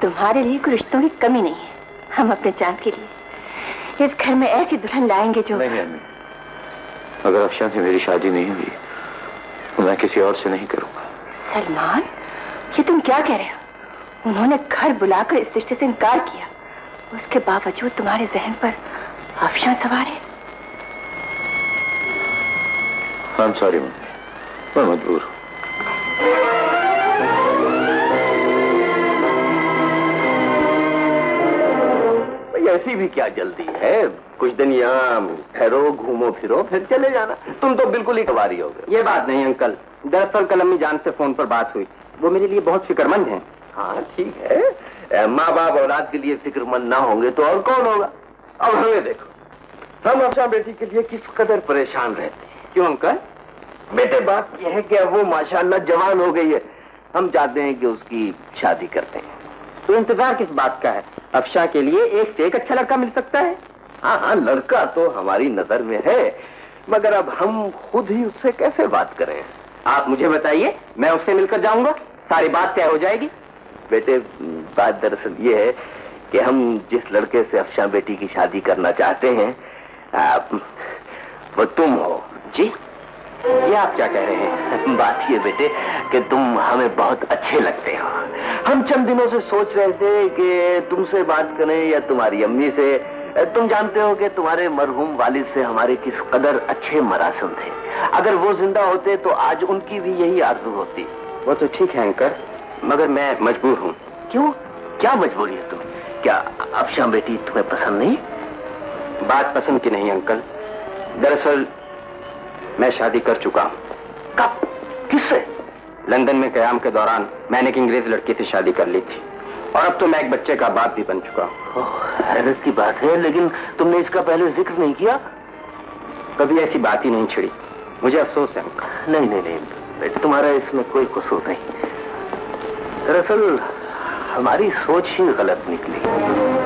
तुम्हारे लिए कोई रिश्तों की कमी नहीं है। हम अपने चांद के लिए इस घर में ऐसी दुल्हन लाएंगे जो... नहीं अम्मी, अगर अफशान से मेरी शादी नहीं हुई तो मैं किसी और से नहीं करूंगा। सलमान, ये तुम क्या कह रहे हो? उन्होंने घर बुलाकर इस रिश्ते से इनकार किया, उसके बावजूद तुम्हारे जहन पर अफशान सवार है। आई एम सॉरी मम्मी, मैं मजबूर हूं। ऐसी भी क्या जल्दी है? कुछ दिन यहाँ ठहरो, घूमो फिरो, फिर चले जाना। तुम तो बिल्कुल ही कवारी हो गए। ये बात नहीं अंकल, दरअसल कल अम्मी जान से फोन पर बात हुई, वो मेरे लिए बहुत फिक्रमंद हैं। हाँ ठीक है, माँ बाप औलाद के लिए फिक्रमंद ना होंगे तो और कौन होगा। अब हमें देखो, हम अफशान बेटी के लिए किस कदर परेशान रहते हैं। क्यों अंकल? बेटे बात यह है कि अब वो माशाल्लाह जवान हो गई है, हम चाहते हैं कि उसकी शादी करते हैं। तो इंतजार किस बात का है? अफशान के लिए एक से एक अच्छा लड़का मिल सकता है। हाँ हाँ, लड़का तो हमारी नजर में है, मगर अब हम खुद ही उससे कैसे बात करें? आप मुझे बताइए, मैं उससे मिलकर जाऊंगा, सारी बात तय हो जाएगी। बेटे बात दरअसल ये है कि हम जिस लड़के से अफशान बेटी की शादी करना चाहते हैं वो तुम हो। जी, ये आप क्या कह रहे हैं? बात ये बेटे कि तुम हमें बहुत अच्छे लगते हो। हम चंद दिनों से सोच रहे थे कि तुमसे बात करें या तुम्हारी अम्मी से। तुम जानते हो कि तुम्हारे मरहूम वालिद से हमारे किस कदर अच्छे मरासिम थे। अगर वो जिंदा होते तो आज उनकी भी यही आरज़ू होती। वो तो ठीक है अंकल, मगर मैं मजबूर हूँ। क्यों, क्या मजबूरी है तुम्हें? क्या अफशान बेटी तुम्हें पसंद नहीं? बात पसंद की नहीं अंकल, दरअसल मैं शादी कर चुका हूँ। कब, किससे? लंदन में कयाम के दौरान मैंने एक अंग्रेज लड़की से शादी कर ली थी, और अब तो मैं एक बच्चे का बाप भी बन चुका हूँ। हैरत की बात है, लेकिन तुमने इसका पहले जिक्र नहीं किया। कभी ऐसी बात ही नहीं छिड़ी, मुझे अफसोस है अंकल। नहीं नहीं नहीं बेटे, तुम्हारा इसमें कोई कसूर नहीं। दरअसल हमारी सोच ही गलत निकली।